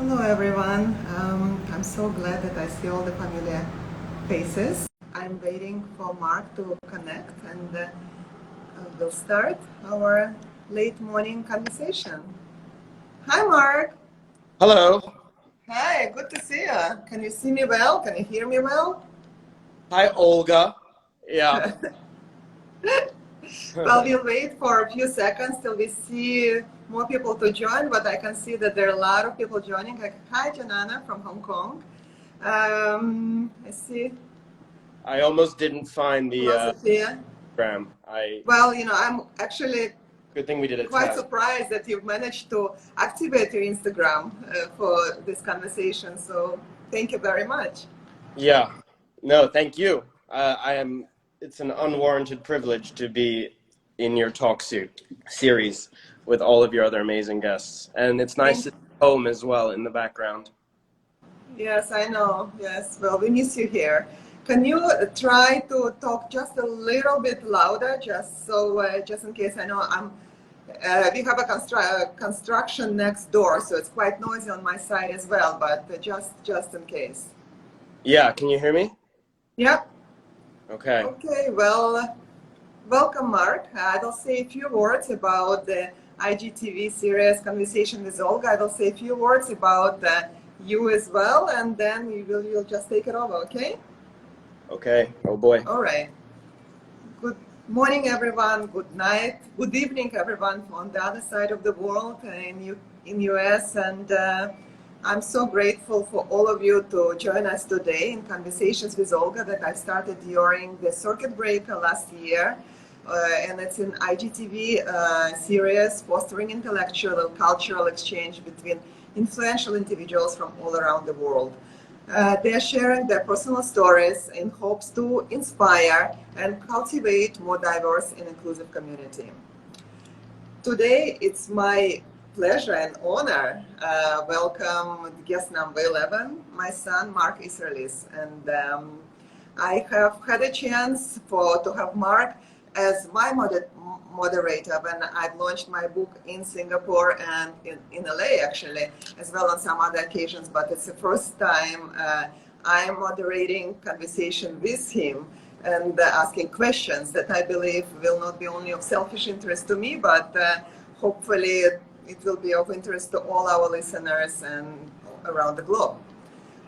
Hello everyone. I'm so glad that I see all the familiar faces. I'm waiting for Mark to connect and we'll start our late morning conversation. Hi Mark. Hello. Hi, good to see you. Can you see me well? Can you hear me well? Hi, Olga. Yeah. Well, we'll wait for a few seconds till we see more people to join, but I can see that there are a lot of people joining. Hi, Janana from Hong Kong. I see. I almost didn't find Hello, the Sophia. program. Well, I'm actually Good thing we did a quite test. surprised that you've managed to activate your Instagram for this conversation. So thank you very much. Yeah. No, thank you. It's an unwarranted privilege to be in your talk series with all of your other amazing guests. And it's nice to be home as well in the background. Yes, I know. Yes. Well, we miss you here. Can you try to talk just a little bit louder, just in case? I know we have a construction next door, so it's quite noisy on my side as well. But just in case. Yeah. Can you hear me? Yep. Okay. Okay. Well, welcome, Mark. I will say a few words about the IGTV series Conversation with Olga. I will say a few words about you as well, and then you'll just take it over. Okay? Okay. Oh boy. All right. Good morning, everyone. Good night. Good evening, everyone on the other side of the world in US. And I'm so grateful for all of you to join us today in Conversations with Olga that I started during the circuit breaker last year. And it's an IGTV series fostering intellectual and cultural exchange between influential individuals from all around the world. They're sharing their personal stories in hopes to inspire and cultivate more diverse and inclusive community. Today, it's my pleasure and honor welcome guest number 11, my son Marc Iserlis. And I have had a chance to have Marc as my moderator when I've launched my book in Singapore and in LA actually, as well on some other occasions, but it's the first time I'm moderating conversation with him and asking questions that I believe will not be only of selfish interest to me, but hopefully it will be of interest to all our listeners and around the globe.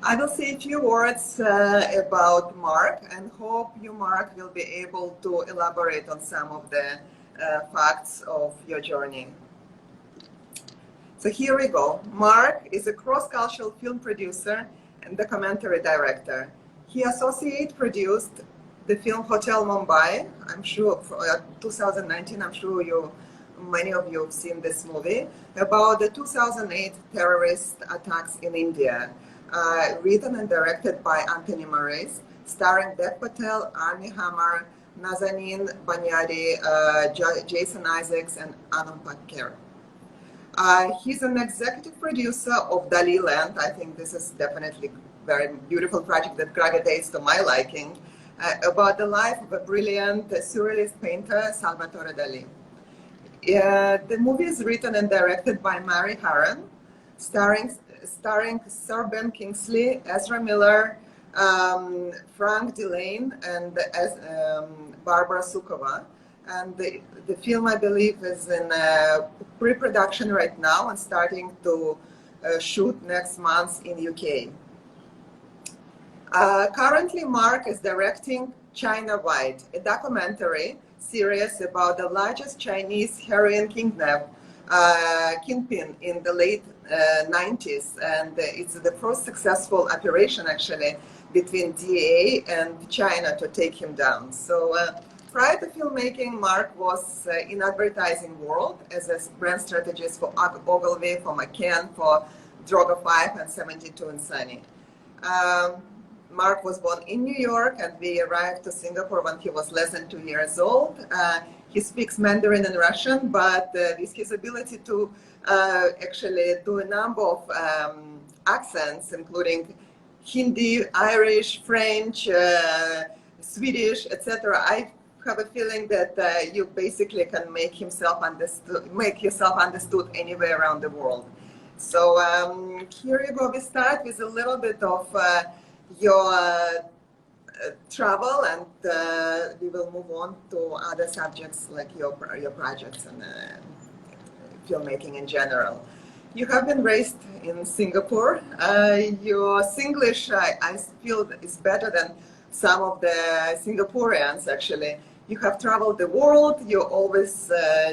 I will say a few words about Marc and hope you, Marc, will be able to elaborate on some of the facts of your journey. So here we go. Marc is a cross-cultural film producer and documentary director. He associate produced the film Hotel Mumbai. I'm sure 2019. I'm sure many of you have seen this movie about the 2008 terrorist attacks in India. Written and directed by Anthony Marais, starring Dev Patel, Armie Hammer, Nazanin Banyadi, Jason Isaacs, and Anand Patkar. He's an executive producer of Dali Land. I think this is definitely a very beautiful project that gravitates to my liking, about the life of a brilliant surrealist painter, Salvatore Dali. The movie is written and directed by Mary Harron, starring Sir Ben Kingsley, Ezra Miller, Frank Delane, and Barbara Sukova. And the film, I believe, is in pre-production right now and starting to shoot next month in UK. Currently, Marc is directing China White, a documentary series about the largest Chinese heroin kingpin in the late 90s, and it's the first successful operation actually between DEA and China to take him down. So prior to filmmaking, Marc was in advertising world as a brand strategist for Ogilvy, for McCann, for Droga 5 and 72 and Sunny. Marc was born in New York, and we arrived to Singapore when he was less than 2 years old. He speaks Mandarin and Russian, but with his ability to actually do a number of accents, including Hindi, Irish, French, Swedish, etc., I have a feeling that you basically can make yourself understood anywhere around the world. So here you go. We start with a little bit of your travel, and we will move on to other subjects like your projects and filmmaking in general. You have been raised in Singapore. Your Singlish, I feel, is better than some of the Singaporeans, actually. You have traveled the world. You always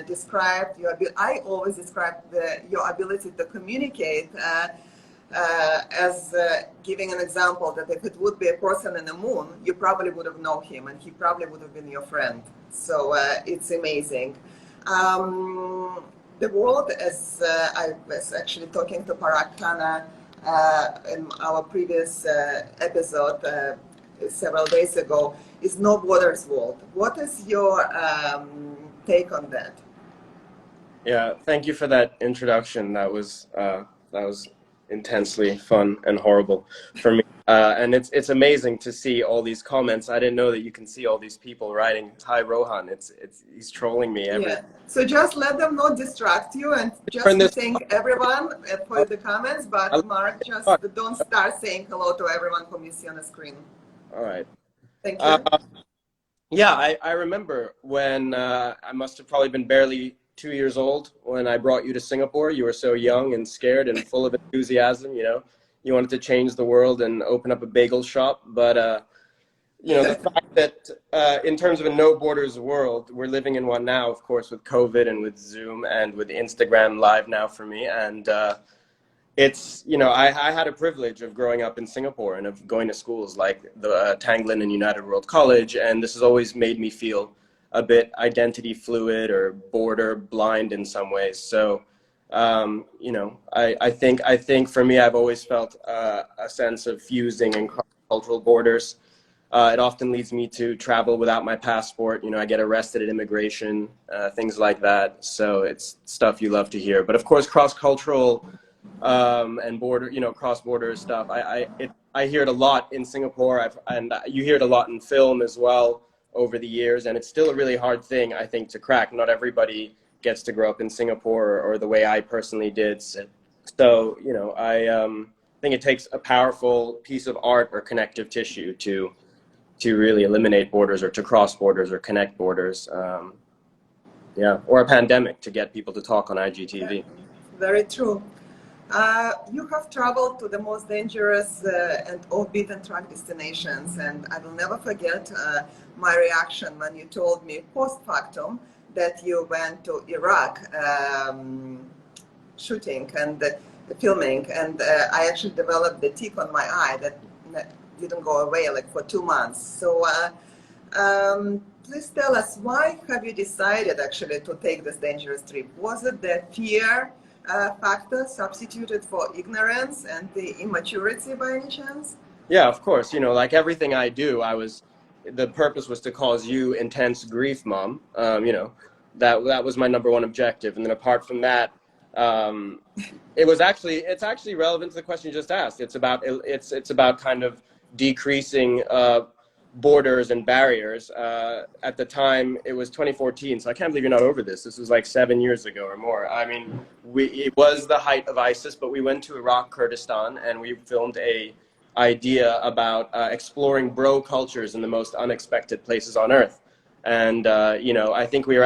described your. I always described your ability to communicate as giving an example that if it would be a person in the moon, you probably would have known him, and he probably would have been your friend. So it's amazing. The world, as I was actually talking to Parag Khanna in our previous episode several days ago, is no borders world. What is your take on that? Yeah, thank you for that introduction. That was intensely fun and horrible for me. And it's amazing to see all these comments. I didn't know that you can see all these people writing, "Hi Rohan." He's trolling me every. Yeah. So just let them not distract you, and just thank everyone for the comments. But Mark, just don't start saying hello to everyone whom you see on the screen. All right. Thank you. Yeah, I remember when I must have probably been barely 2 years old when I brought you to Singapore. You were so young and scared and full of enthusiasm, you know. You wanted to change the world and open up a bagel shop. But, you know, the fact that in terms of a no borders world, we're living in one now, of course, with COVID and with Zoom and with Instagram Live now for me. And it's, you know, I had a privilege of growing up in Singapore and of going to schools like the Tanglin and United World College. And this has always made me feel a bit identity fluid or border blind in some ways. So, you know, I think for me, I've always felt a sense of fusing and cultural borders. It often leads me to travel without my passport. You know, I get arrested at immigration, things like that. So it's stuff you love to hear. But of course, cross-cultural and border, you know, cross-border stuff. I hear it a lot in Singapore, and you hear it a lot in film as well over the years, and it's still a really hard thing, I think, to crack. Not everybody gets to grow up in Singapore or the way I personally did. So, you know, I think it takes a powerful piece of art or connective tissue to really eliminate borders or to cross borders or connect borders. Yeah, or a pandemic to get people to talk on IGTV. Very true. You have traveled to the most dangerous and off-beaten track destinations, and I will never forget my reaction when you told me post-factum that you went to Iraq shooting and filming, and I actually developed the tick on my eye that didn't go away like for 2 months. So please tell us, why have you decided actually to take this dangerous trip? Was it the fear factor substituted for ignorance and the immaturity by any chance? Yeah, of course. You know, like everything I do, the purpose was to cause you intense grief, Mom. You know, that was my number one objective. And then apart from that, it's actually relevant to the question you just asked. It's about kind of decreasing borders and barriers. At the time, it was 2014, so I can't believe you're not over this. This was like 7 years ago or more. I mean, it was the height of ISIS, but we went to Iraq, Kurdistan, and we filmed a idea about exploring bro cultures in the most unexpected places on earth. And you know, I think we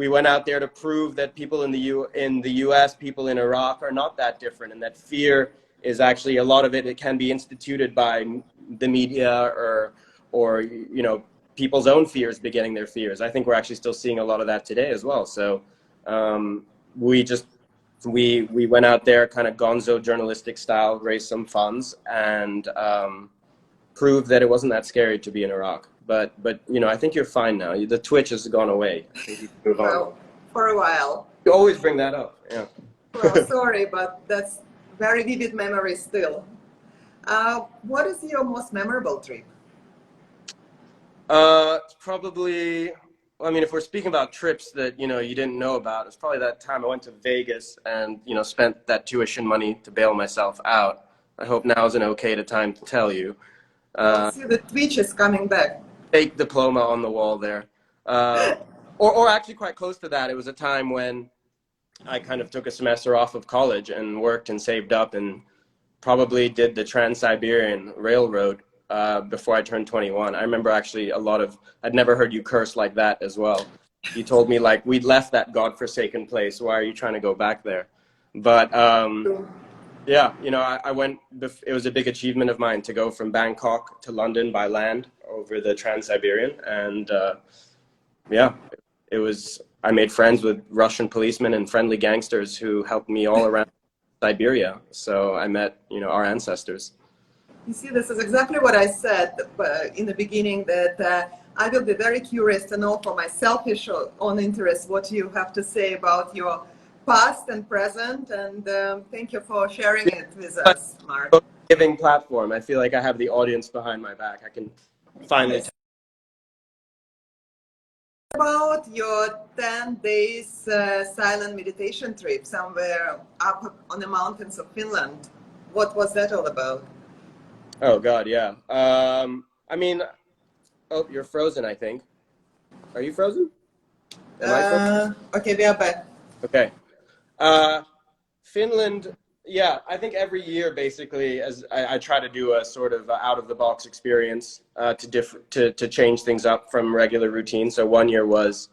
went out there to prove that people in the US, people in Iraq are not that different, and that fear is actually, a lot of it can be instituted by the media or you know, people's own fears begetting their fears. I think we're actually still seeing a lot of that today as well. So we went out there kind of gonzo journalistic style, raised some funds, and proved that it wasn't that scary to be in Iraq. But you know, I think you're fine now. The twitch has gone away. I think you can move on. Well, for a while. You always bring that up. Yeah. Well, sorry, but that's very vivid memory still. What is your most memorable trip? Probably, I mean, if we're speaking about trips that, you know, you didn't know about, it's probably that time I went to Vegas and, you know, spent that tuition money to bail myself out. I hope now is an okay time to tell you. See, the twitch is coming back. Fake diploma on the wall there. Or actually quite close to that. It was a time when I kind of took a semester off of college and worked and saved up and probably did the Trans-Siberian Railroad before I turned 21. I remember actually I'd never heard you curse like that as well. You told me like, we'd left that godforsaken place. Why are you trying to go back there? But yeah, you know, I went, it was a big achievement of mine to go from Bangkok to London by land over the Trans-Siberian. And yeah, I made friends with Russian policemen and friendly gangsters who helped me all around Siberia. So I met, you know, our ancestors. You see, this is exactly what I said in the beginning, that I will be very curious to know for my selfish own interest what you have to say about your past and present. And thank you for sharing it with us, Marc. Giving platform. I feel like I have the audience behind my back. I can finally About your 10 days silent meditation trip somewhere up on the mountains of Finland. What was that all about? Oh God, yeah. I mean, oh, you're frozen, I think. Are you frozen? Am I frozen? Okay, we are back. Okay. Finland, yeah, I think every year basically, as I try to do a sort of out of the box experience to change things up from regular routine. So one year was,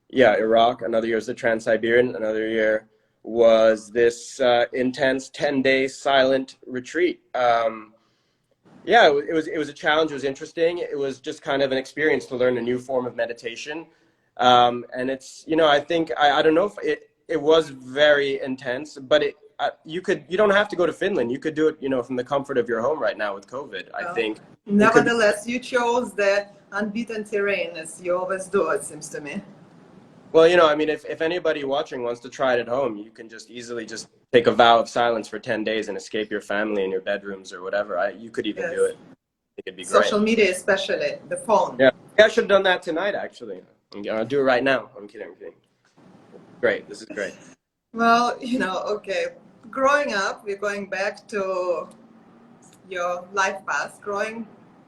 yeah, Iraq. Another year was the Trans-Siberian. Another year was this intense 10-day silent retreat. Yeah, it was a challenge. It was interesting. It was just kind of an experience to learn a new form of meditation. And it's, you know, I think, I don't know if it was very intense, but you don't have to go to Finland. You could do it, you know, from the comfort of your home right now with COVID, I think. Nevertheless, you chose the unbeaten terrain, as you always do, it seems to me. Well, you know, I mean, if anybody watching wants to try it at home, you can just easily just take a vow of silence for 10 days and escape your family in your bedrooms or whatever. You could even do it. I think it'd be great. Social media, especially the phone. Yeah, I should have done that tonight, actually. I'll do it right now. I'm kidding. Great. This is great. Well, you know, okay. Growing up, we're going back to your life path. Growing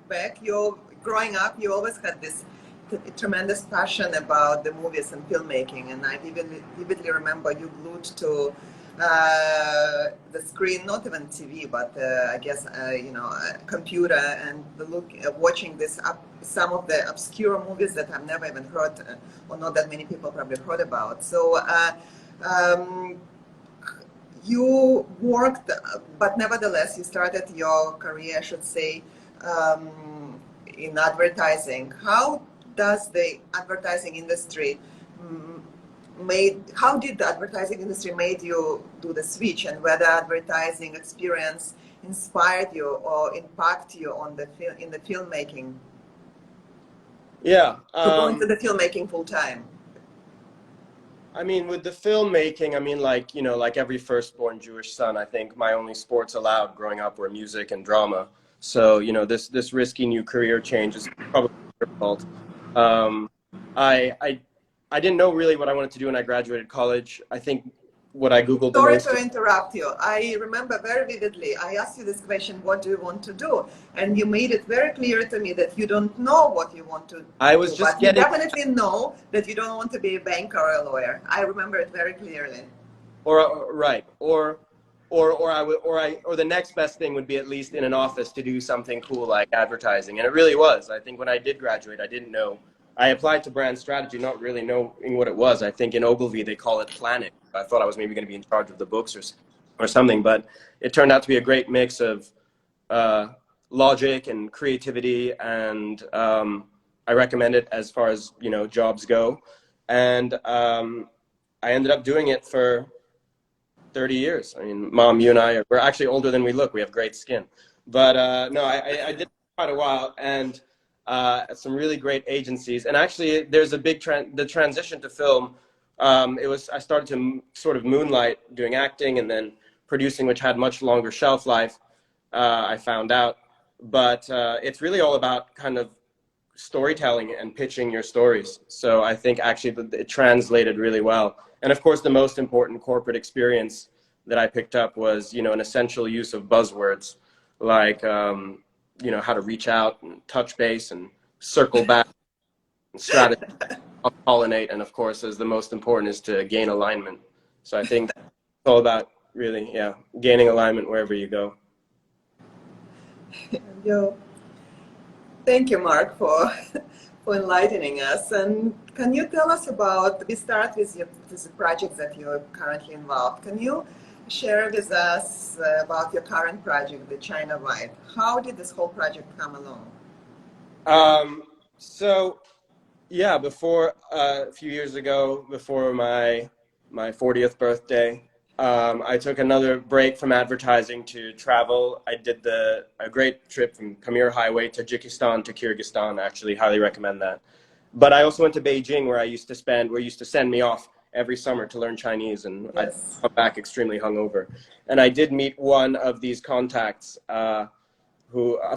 up, you always had this tremendous passion about the movies and filmmaking, and I vividly remember you glued to the screen, not even TV, but I guess you know, a computer, and watching some of the obscure movies that I've never even heard, or not that many people probably heard about. So you worked, but nevertheless, you started your career, I should say, in advertising. How does the advertising industry how did the advertising industry made you do the switch, and whether advertising experience inspired you or impacted you on in the filmmaking? Yeah. To go into the filmmaking full time. I mean, with the filmmaking, I mean, like, you know, like every firstborn Jewish son, I think my only sports allowed growing up were music and drama. So, you know, this risky new career change is probably your fault. I didn't know really what I wanted to do when I graduated college. I think what I Googled the most. Sorry to interrupt you. I remember very vividly, I asked you this question, what do you want to do? And you made it very clear to me that you don't know what you want to do. I was just but you definitely know that you don't want to be a banker or a lawyer. I remember it very clearly. Right. Or the next best thing would be at least in an office to do something cool like advertising. And it really was. I think when I did graduate, I didn't know. I applied to brand strategy, not really knowing what it was. I think in Ogilvy, they call it planning. I thought I was maybe going to be in charge of the books or something, but it turned out to be a great mix of logic and creativity. And I recommend it as far as, you know, jobs go. And I ended up doing it for 30 years. I mean, Mom, you and we're actually older than we look. We have great skin. But no, I did quite a while, and some really great agencies. And actually, there's a big the transition to film. I started to sort of moonlight doing acting and then producing, which had much longer shelf life, I found out. But it's really all about kind of storytelling and pitching your stories. So I think actually it translated really well. And of course, the most important corporate experience that I picked up was, you know, an essential use of buzzwords like, you know, how to reach out and touch base and circle back and strategy, pollinate, and of course, as the most important is to gain alignment. So I think it's all about really, yeah, gaining alignment wherever you go. Yo, thank you, Mark, for for enlightening us. And can you tell us about? We start with the project that you're currently involved. Can you share with us about your current project, the China White? How did this whole project come along? So yeah, before a few years ago, before my 40th birthday, I took another break from advertising to travel. I did a great trip from Pamir Highway, Tajikistan to Kyrgyzstan. I actually highly recommend that. But I also went to Beijing, where used to send me off every summer to learn Chinese, and I'd come back extremely hungover. And I did meet one of these contacts, a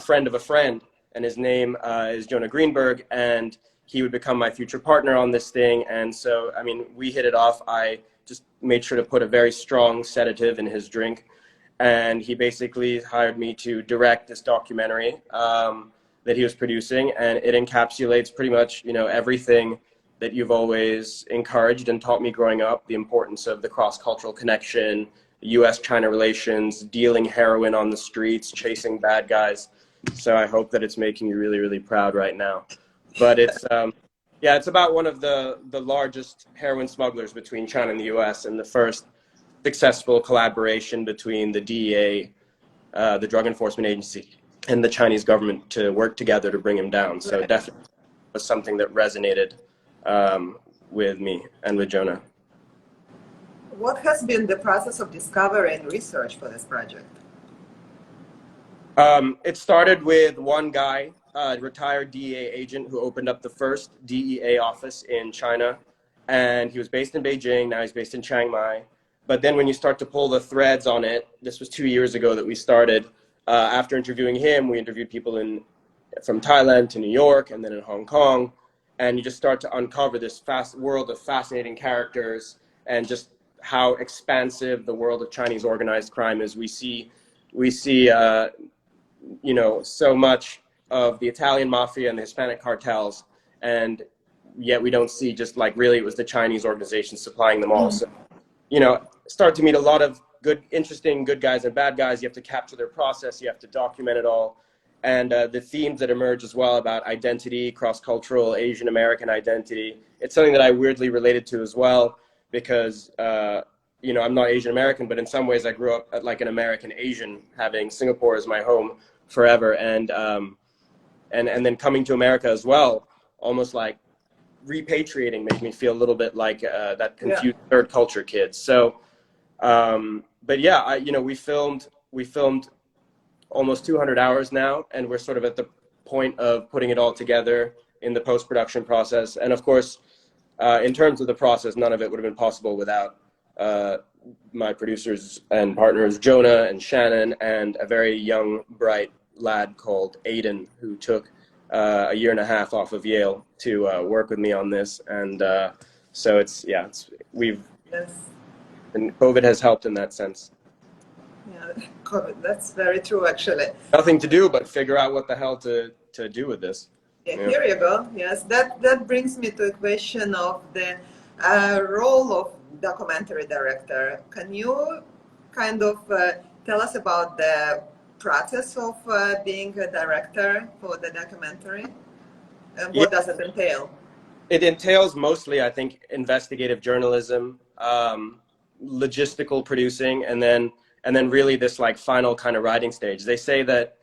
friend of a friend, and his name is Jonah Greenberg, and he would become my future partner on this thing. And so, I mean, we hit it off. I just made sure to put a very strong sedative in his drink, and he basically hired me to direct this documentary that he was producing, and it encapsulates pretty much, you know, everything that you've always encouraged and taught me growing up: the importance of the cross-cultural connection, U.S.-China relations, dealing heroin on the streets, chasing bad guys. So I hope that it's making you really, really proud right now. But it's, yeah, it's about one of the largest heroin smugglers between China and the U.S. and the first successful collaboration between the DEA, the Drug Enforcement Agency, and the Chinese government to work together to bring him down. So it definitely was something that resonated with me and with Jonah. What has been the process of discovery and research for this project? It started with one guy, a retired DEA agent who opened up the first DEA office in China, and he was based in Beijing. Now he's based in Chiang Mai. But then when you start to pull the threads on it, this was 2 years ago that we started. After interviewing him, we interviewed people from Thailand to New York and then in Hong Kong, and you just start to uncover this vast world of fascinating characters and just how expansive the world of Chinese organized crime is. We see you know, so much of the Italian mafia and the Hispanic cartels, and yet we don't see just like really it was the Chinese organizations supplying them all. So, you know, start to meet a lot of interesting good guys and bad guys. You have to capture their process. You have to document it all. And the themes that emerge as well about identity, cross-cultural Asian American identity. It's something that I weirdly related to as well, because you know, I'm not Asian American, but in some ways I grew up like an American Asian, having Singapore as my home forever, and then coming to America as well, almost like repatriating, made me feel a little bit like that confused third culture kid. So, but yeah, you know, we filmed almost 200 hours now, and we're sort of at the point of putting it all together in the post-production process. And of course, in terms of the process, none of it would have been possible without my producers and partners, Jonah and Shannon, and a very young, bright lad called Aiden, who took a year and a half off of Yale to work with me on this. And so and COVID has helped in that sense. Yeah, COVID, that's very true, actually. Nothing to do but figure out what the hell to do with this. Yeah, here you go. Yes, that brings me to a question of the role of documentary director. Can you kind of tell us about the process of being a director for the documentary? And what does it entail? It entails mostly, I think, investigative journalism, logistical producing, and then really this like final kind of writing stage. They say that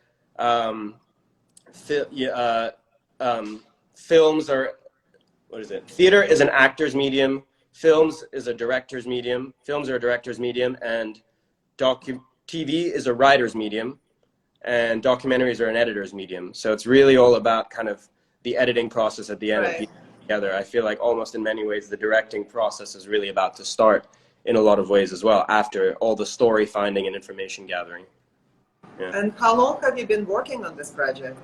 films are, theater is an actor's medium, films is a director's medium, films are a director's medium, and TV is a writer's medium, and documentaries are an editor's medium. So it's really all about kind of the editing process at the end of together. I feel like almost in many ways the directing process is really about to start in a lot of ways as well, after all the story finding and information gathering. Yeah. And how long have you been working on this project?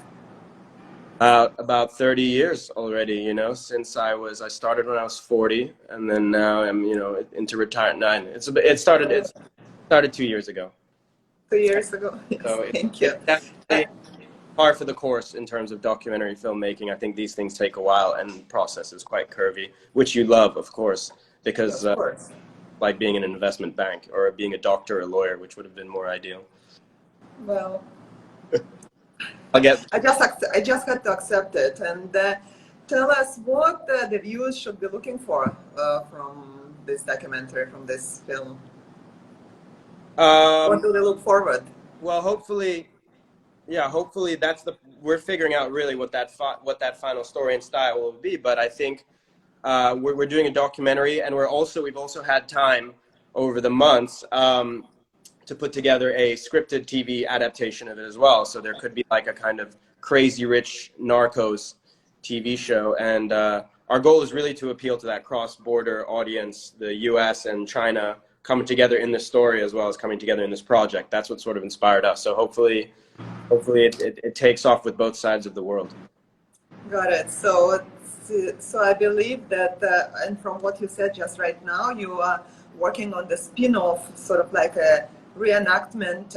About 30 years already, you know, since I started when I was 40, and then now I'm, you know, into retirement. It started 2 years ago. 2 years ago. Yes, so thank you. Definitely par for the course in terms of documentary filmmaking. I think these things take a while, and the process is quite curvy, which you love, of course, because of course. like being in an investment bank or being a doctor or a lawyer, which would have been more ideal. Well, I'll get. I just had to accept it. And tell us what the viewers should be looking for from this documentary, from this film. What do they look forward? Well, hopefully, yeah, hopefully we're figuring out really what that final story and style will be. But I think we're doing a documentary, and we've also had time over the months to put together a scripted TV adaptation of it as well. So there could be like a kind of crazy rich Narcos TV show, and our goal is really to appeal to that cross-border audience, the U.S. and China coming together in this story as well as coming together in this project. That's what sort of inspired us. So hopefully it takes off with both sides of the world. Got it. So I believe that, and from what you said just right now, you are working on the spin-off, sort of like a reenactment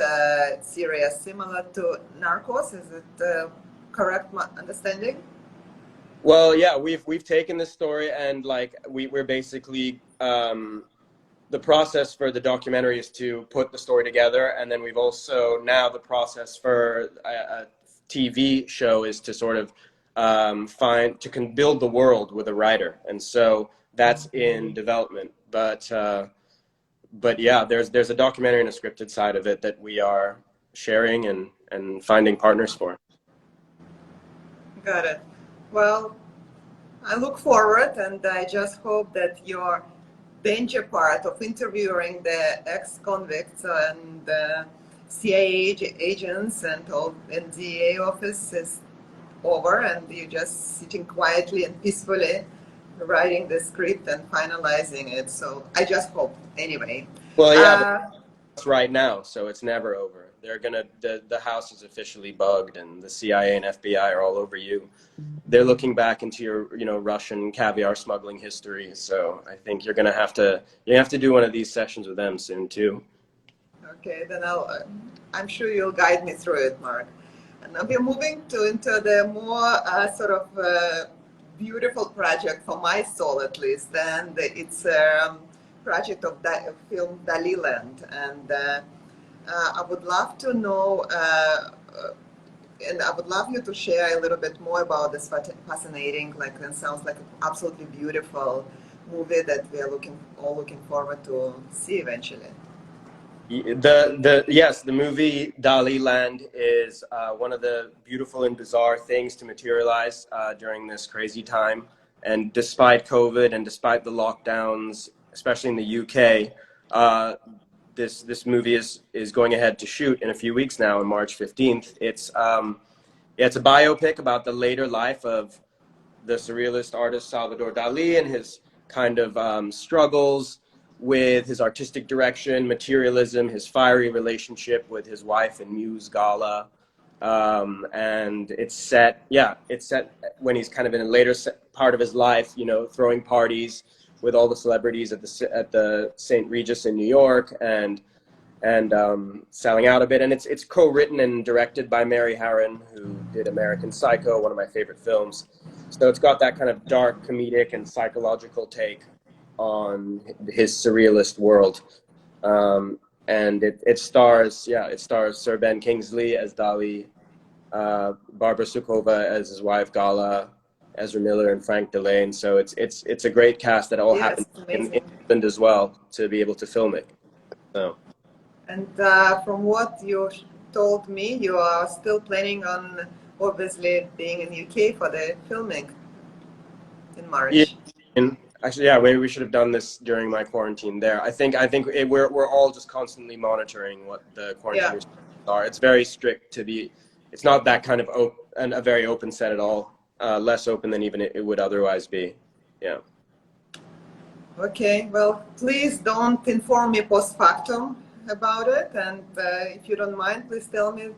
series similar to Narcos. Is it correct understanding? Well, yeah, we've taken this story and like we're basically the process for the documentary is to put the story together, and then we've also now the process for a TV show is to sort of build the world with a writer, and so that's in development. But yeah, there's a documentary and a scripted side of it that we are sharing and finding partners for. Got it. Well, I look forward, and I just hope that your danger part of interviewing the ex-convicts and the CIA agents and all NDA office is over, and you're just sitting quietly and peacefully writing the script and finalizing it. So I just hope, anyway. Well, yeah, but it's right now, so it's never over. They're gonna the house is officially bugged, and the CIA and FBI are all over you. They're looking back into your Russian caviar smuggling history. So I think you have to do one of these sessions with them soon too. Okay, then I'm sure you'll guide me through it, Mark. And now we're moving into the more sort of beautiful project for my soul, at least. And it's a project of film Dali Land, and I would love to know. And I would love you to share a little bit more about this fascinating, and sounds like an absolutely beautiful movie that we are all looking forward to see eventually. Yes, the movie Dali Land is one of the beautiful and bizarre things to materialize during this crazy time. And despite COVID and despite the lockdowns, especially in the UK, this movie is going ahead to shoot in a few weeks now on March 15th. It's a biopic about the later life of the surrealist artist Salvador Dali and his kind of struggles with his artistic direction, materialism, his fiery relationship with his wife and muse Gala. And it's set when he's kind of in a later part of his life, throwing parties with all the celebrities at the St. Regis in New York and selling out a bit. And it's co-written and directed by Mary Harron, who did American Psycho, one of my favorite films. So it's got that kind of dark, comedic, and psychological take on his surrealist world. And it stars Sir Ben Kingsley as Dali, Barbara Sukova as his wife Gala, Ezra Miller and Frank Delane. So it's a great cast that all happened in England as well to be able to film it. So. And from what you told me, you are still planning on obviously being in UK for the filming in March. Yeah. Actually, yeah, maybe we should have done this during my quarantine there. I think we're all just constantly monitoring what the quarantine restrictions are. It's very strict it's not that kind of a very open set at all. Less open than even it would otherwise be. Yeah. Okay. Well, please don't inform me post factum about it, and if you don't mind, please tell me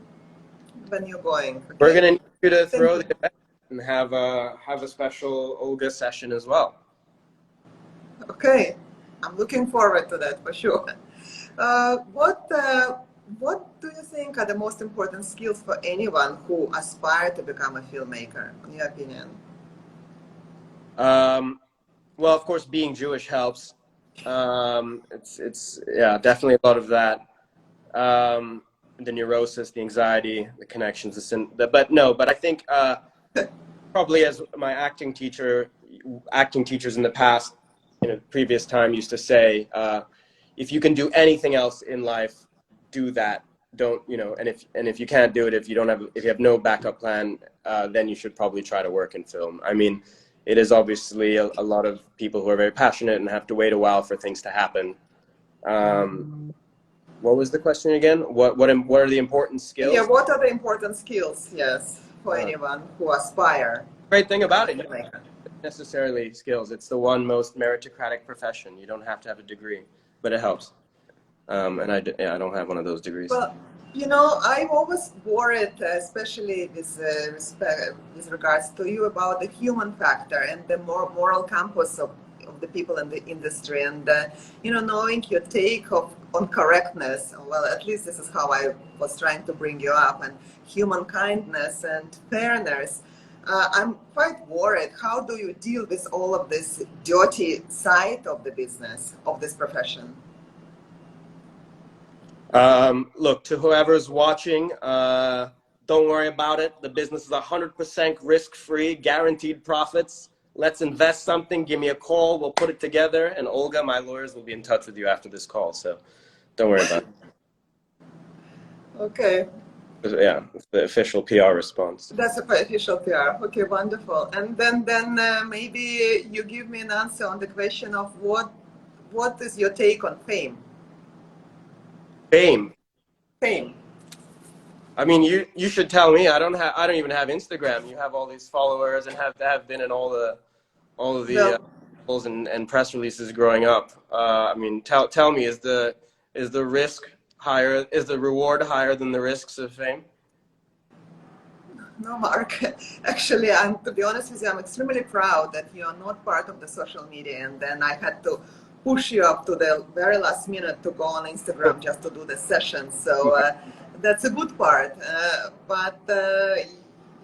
when you're going. Okay? We're gonna need you to throw the event and have a special Olga session as well. Okay, I'm looking forward to that for sure. What do you think are the most important skills for anyone who aspires to become a filmmaker, in your opinion? Well, of course, being Jewish helps. It's yeah, definitely a lot of that. The neurosis, the anxiety, the connections, but I think probably as my acting teachers in the past, in a previous time, used to say, if you can do anything else in life, do that. Don't, and if you can't do it, if you have no backup plan, then you should probably try to work in film. I mean, it is obviously a lot of people who are very passionate and have to wait a while for things to happen. What was the question again? What are the important Yeah, skills? what are the important skills, yes, for anyone who aspire Great thing to become about a it, filmmaker? necessarily skills. It's the one most meritocratic profession. You don't have to have a degree, but it helps. I don't have one of those degrees. Well, I'm always worried, especially with regards to you, about the human factor and the moral compass of the people in the industry. And, knowing your take on correctness, well, at least this is how I was trying to bring you up, and human kindness and fairness. I'm quite worried. How do you deal with all of this dirty side of the business, of this profession? Look, to whoever's watching, don't worry about it. The business is 100% risk-free, guaranteed profits. Let's invest something. Give me a call. We'll put it together. And Olga, my lawyers, will be in touch with you after this call. So don't worry about it. Okay. Yeah, it's the official PR response. That's a official PR. Okay, wonderful. And then maybe you give me an answer on the question of what is your take on fame? Fame. Fame. I mean, you should tell me. I don't even have Instagram. You have all these followers and have been in all of the Well, articles and press releases growing up. I mean, tell me, is the risk higher? Is the reward higher than the risks of fame? no, Mark. Actually, to be honest with you, I'm extremely proud that you are not part of the social media, and then I had to push you up to the very last minute to go on Instagram just to do the session. So that's a good part.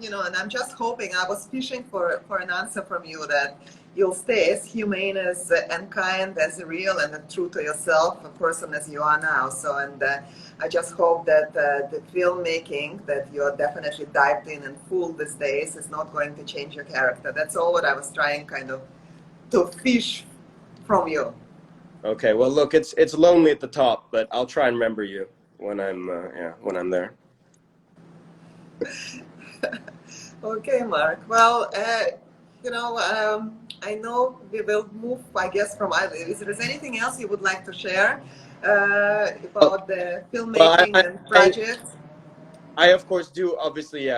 And I'm just hoping. I was fishing for an answer from you that you'll stay as humane as and kind, as real and true to yourself, a person as you are now. So, and I just hope that the filmmaking that you're definitely dived in full these days is not going to change your character. That's all what I was trying kind of to fish from you. Okay, well, look, it's lonely at the top, but I'll try and remember you when I'm there. Okay, Mark. Well, I know we will move, I guess, from. Is there anything else you would like to share Well, about the well, filmmaking and projects? I of course do obviously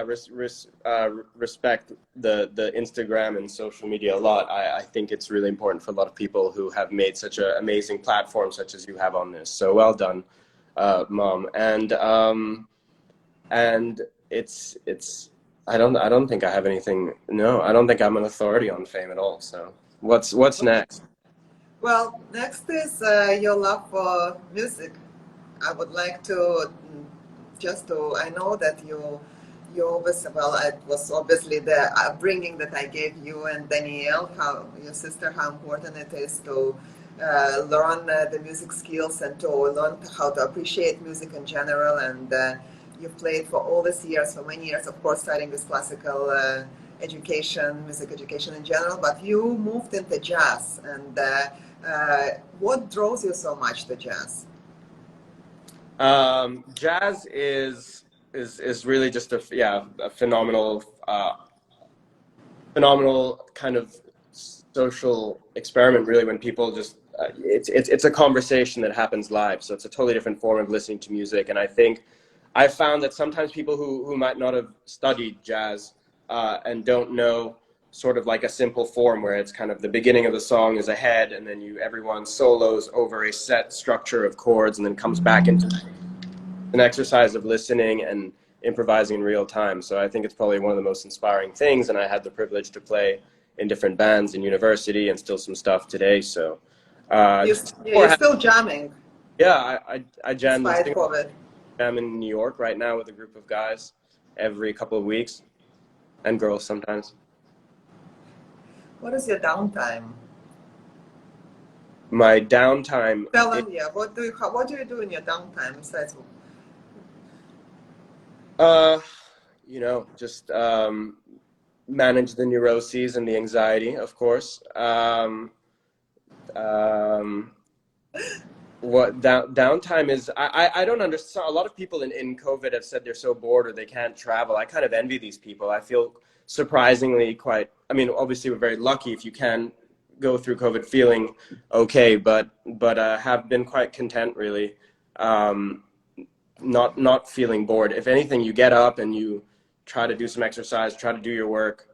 respect the Instagram and social media a lot. I think it's really important for a lot of people who have made such an amazing platform such as you have on this. So well done, Mom. And it's I don't think I have anything. No, I don't think I'm an authority on fame at all. So what's next? Well, next is your love for music. I would like to I know that you always, well, it was obviously the upbringing that I gave you and Danielle, how your sister, how important it is to learn the music skills and to learn how to appreciate music in general. And you've played for all these years, for many years, of course, starting with classical education, music education in general, but you moved into jazz. And what draws you so much to jazz? Jazz is really just a phenomenal kind of social experiment, really, when people just it's a conversation that happens live, so it's a totally different form of listening to music. And I think I found that sometimes people who might not have studied jazz and don't know sort of like a simple form where it's kind of the beginning of the song is ahead and then everyone solos over a set structure of chords and then comes back into an exercise of listening and improvising in real time. So I think it's probably one of the most inspiring things, and I had the privilege to play in different bands in university and still some stuff today. So You're still jamming yeah, I jam despite COVID. I'm in New York right now with a group of guys every couple of weeks, and girls sometimes. What is your downtime? My downtime. Tell us, yeah, what do you do in your downtime besides? Uh, just manage the neuroses and the anxiety, of course. Um, what downtime is, I don't understand. A lot of people in COVID have said they're so bored or they can't travel. I kind of envy these people. I feel surprisingly quite, I mean, obviously we're very lucky if you can go through COVID feeling okay, but have been quite content really. Not feeling bored. If anything, you get up and you try to do some exercise, try to do your work,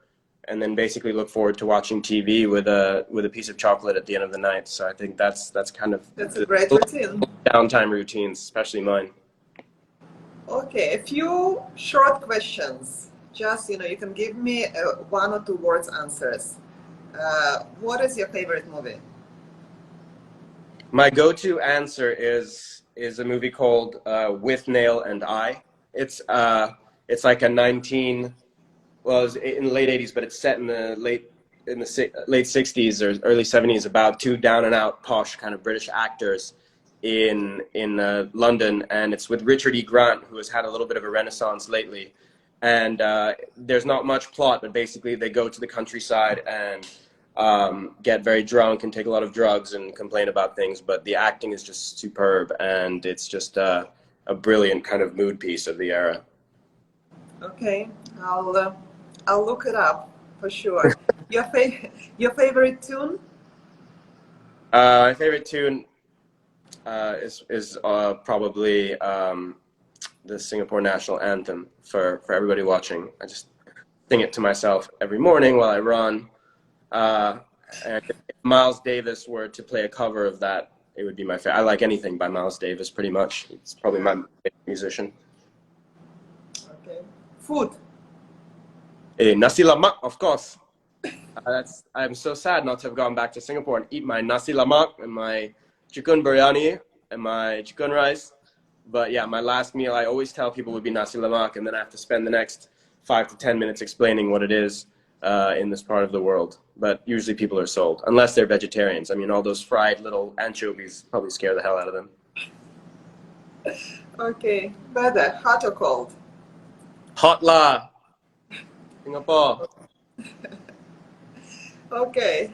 and then basically look forward to watching TV with a piece of chocolate at the end of the night. So I think that's kind of That's a great routine. downtime routines, especially mine. Okay, a few short questions. Just, you can give me 1 or 2 words answers. What is your favorite movie? My go-to answer is a movie called With Nail and I. It's like a well, it was in the late 80s, but it's set in the late 60s or early 70s about 2 down and out posh kind of British actors in London, and it's with Richard E. Grant, who has had a little bit of a renaissance lately. And there's not much plot, but basically they go to the countryside and get very drunk and take a lot of drugs and complain about things. But the acting is just superb, and it's just a brilliant kind of mood piece of the era. Okay, I'll look it up for sure. Your favorite tune? My favorite tune is probably the Singapore national anthem for everybody watching. I just sing it to myself every morning while I run. And if Miles Davis were to play a cover of that, it would be my favorite. I like anything by Miles Davis, pretty much. It's probably my favorite musician. Okay. Food? Nasi lemak, of course. I'm so sad not to have gone back to Singapore and eat my nasi lemak and my chicken biryani and my chicken rice. But yeah, my last meal, I always tell people, would be nasi lemak, and then I have to spend the next 5 to 10 minutes explaining what it is in this part of the world. But usually people are sold, unless they're vegetarians. I mean, all those fried little anchovies probably scare the hell out of them. Okay. Weather, hot or cold? Hot lah, Singapore. Okay.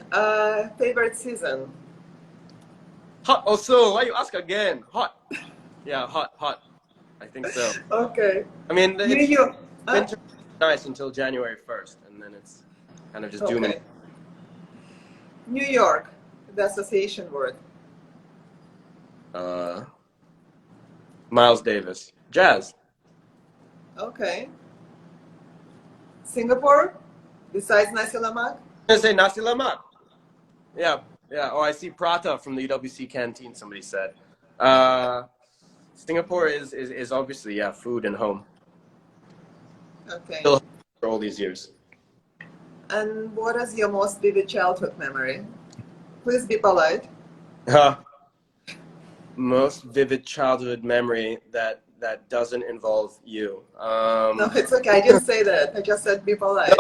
Favorite season? Hot also. Why you ask again? Hot. Yeah, hot. I think so. Okay. I mean, New winter is nice until January 1st, and then it's kind of just doom and... New York, the association word. Miles Davis. Jazz. Okay. Singapore, besides nasi lemak? I'm gonna say nasi lemak. Yeah. Oh, I see prata from the UWC canteen, somebody said. Singapore is obviously, yeah, food and home. Okay. Still for all these years. And what is your most vivid childhood memory? Please be polite. Most vivid childhood memory that doesn't involve you. No, it's okay. I didn't say that. I just said be polite.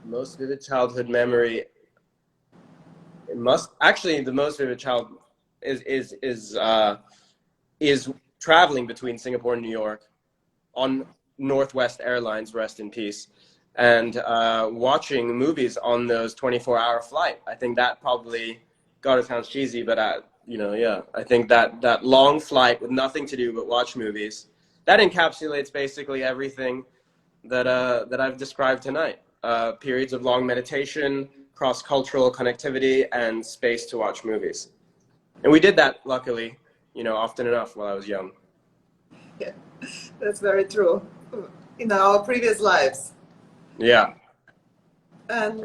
Most vivid childhood memory. It must actually the most vivid child is traveling between Singapore and New York on Northwest Airlines, rest in peace, and watching movies on those 24-hour flight. I think that probably, God, it sounds cheesy, but yeah, I think that long flight with nothing to do but watch movies, that encapsulates basically everything that I've described tonight. Periods of long meditation, cross-cultural connectivity, and space to watch movies. And we did that, luckily, often enough while I was young. Yeah, that's very true. In our previous lives. Yeah. And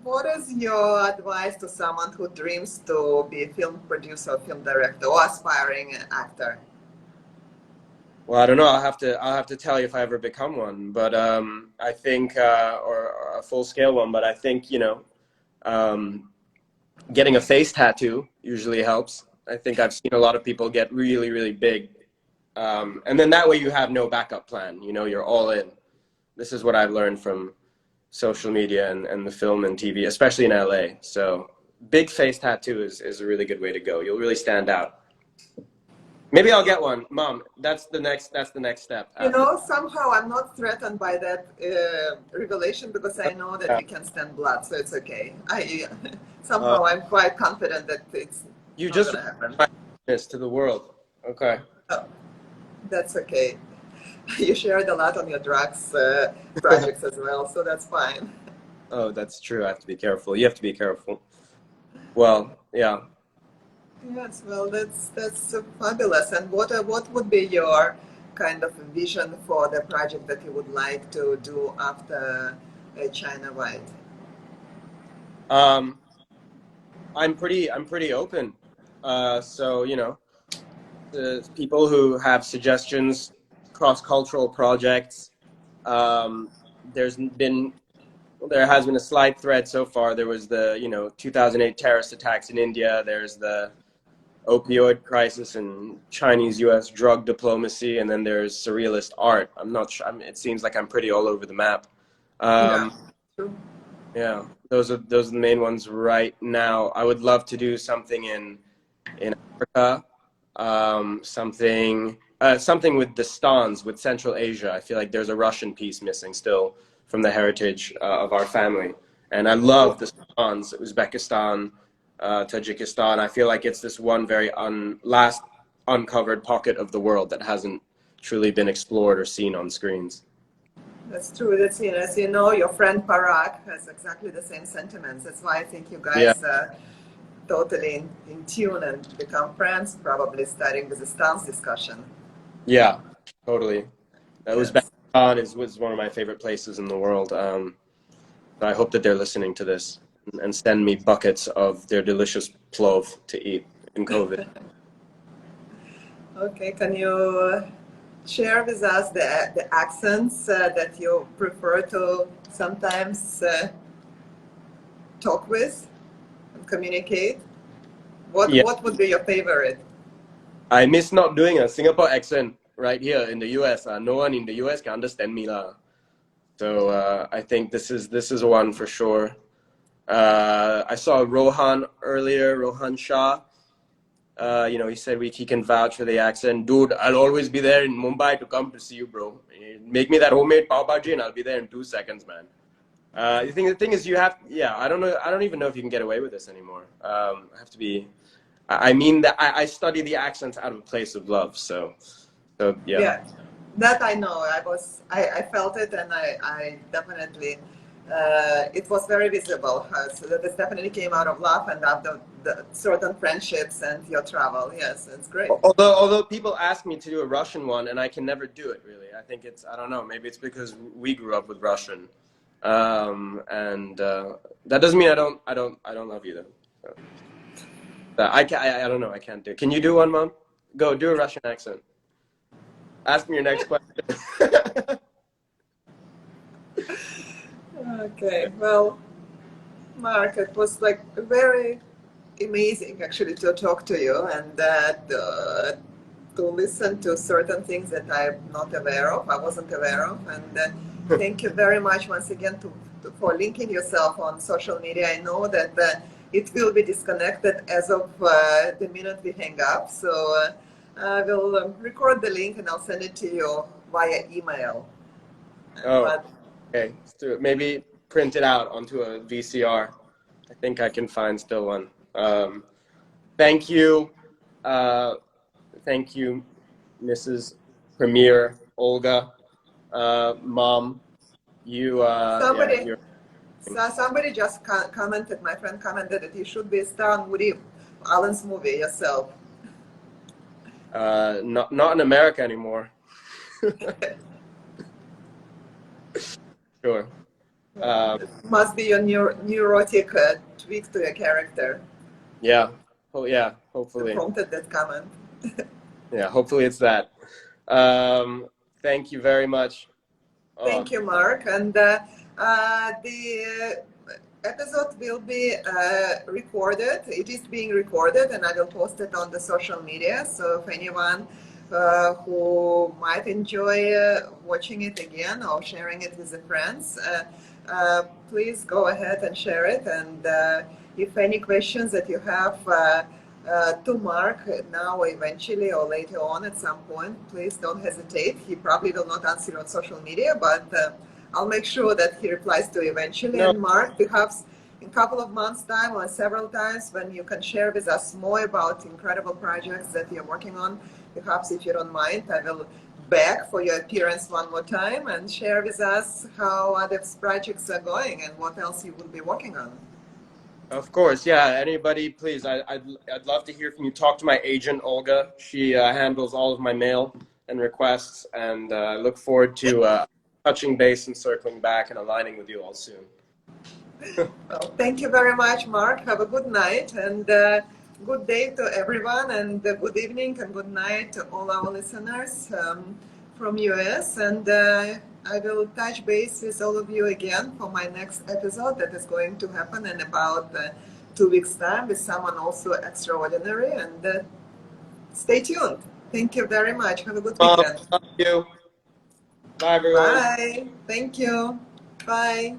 what is your advice to someone who dreams to be a film producer, film director, or aspiring actor? Well, I don't know. I'll have to tell you if I ever become one. But I think, or a full-scale one. But I think, getting a face tattoo usually helps. I think I've seen a lot of people get really, really big. And then that way you have no backup plan. You're all in. This is what I've learned from social media and the film and TV, especially in LA. So big face tattoo is a really good way to go. You'll really stand out. Maybe I'll get one, Mom. That's the next step. You know, somehow I'm not threatened by that revelation because I know that we can stand blood, so it's okay. Somehow I'm quite confident that it's you not just gonna happen. this to the world. Okay. Oh, that's okay. You shared a lot on your drugs projects as well, so that's fine. Oh, that's true. I have to be careful. You have to be careful. Well, yeah. Yes, well, that's fabulous. And what would be your kind of vision for the project that you would like to do after China White? I'm pretty open. So you know, the people who have suggestions, cross-cultural projects. There has been a slight thread so far. There was the 2008 terrorist attacks in India. There's the opioid crisis and Chinese-U.S. drug diplomacy, and then there's surrealist art. I'm not sure. It seems like I'm pretty all over the map. Yeah, true. Yeah, those are the main ones right now. I would love to do something in Africa, something with the Stans, with Central Asia. I feel like there's a Russian piece missing still from the heritage of our family, and I love the Stans, Uzbekistan, Tajikistan. I feel like it's this one very last uncovered pocket of the world that hasn't truly been explored or seen on screens. That's true. That's, as you know, your friend Parag has exactly the same sentiments. That's why I think you Yeah. guys are totally in tune and become friends, probably starting with the stance discussion. Yeah, totally. Yes. Uzbekistan was one of my favorite places in the world. I hope that they're listening to this and send me buckets of their delicious plov to eat in COVID. Okay, can you share with us the accents that you prefer to sometimes talk with and communicate? Yeah. What would be your favorite? I miss not doing a Singapore accent right here in the US. No one in the US can understand me lah. So I think this is one for sure. I saw Rohan earlier, Rohan Shah. He said he can vouch for the accent. Dude, I'll always be there in Mumbai to come to see you, bro. Make me that homemade pav bhaji and I'll be there in 2 seconds, man. The thing is, I don't know. I don't even know if you can get away with this anymore. I have to be. I mean that I study the accents out of a place of love. So yeah. Yeah, that I know. I felt it, and I definitely. It was very visible. So that this definitely came out of love and out of the certain friendships and your travel. Yes, it's great. Although people ask me to do a Russian one, and I can never do it. Really, I think I don't know. Maybe it's because we grew up with Russian, and that doesn't mean I don't love you though. So, I don't know. I can't do it. Can you do one, Mom? Go do a Russian accent. Ask me your next question. Okay, well, Mark, it was like very amazing actually to talk to you and to listen to certain things that I'm not aware of, I wasn't aware of. And thank you very much once again for linking yourself on social media. I know that it will be disconnected as of the minute we hang up. So I will record the link and I'll send it to you via email. Oh. Okay, let's do it. Maybe print it out onto a VCR. I think I can find still one. Thank you. Thank you, Mrs. Premier Olga. Mom, you... Somebody just commented, my friend commented that you should be a star in Woody Allen's movie yourself. Not in America anymore. Sure. It must be your neurotic tweak to your character. Yeah. Oh, yeah. Hopefully. Prompted that comment. Yeah. Hopefully it's that. Thank you very much. Thank you, Mark. And the episode will be recorded. It is being recorded, and I will post it on the social media. So if anyone who might enjoy watching it again or sharing it with the friends, please go ahead and share it. And if any questions that you have to Mark now or eventually or later on at some point, please don't hesitate. He probably will not answer on social media, but I'll make sure that he replies to you eventually. No, And Mark, perhaps in a couple of months' time or several times when you can share with us more about incredible projects that you're working on, perhaps if you don't mind, I will beg for your appearance one more time and share with us how other projects are going and what else you will be working on. of course, yeah. Anybody, please. I'd love to hear from you. Talk to my agent, Olga. She handles all of my mail and requests, and I look forward to touching base and circling back and aligning with you all soon. Well, thank you very much, Mark. Have a good night and good day to everyone, and good evening and good night to all our listeners from US. And I will touch base with all of you again for my next episode that is going to happen in about 2 weeks' time with someone also extraordinary. And stay tuned. Thank you very much. Have a good weekend. Love you. Bye, everyone. Bye. Thank you. Bye.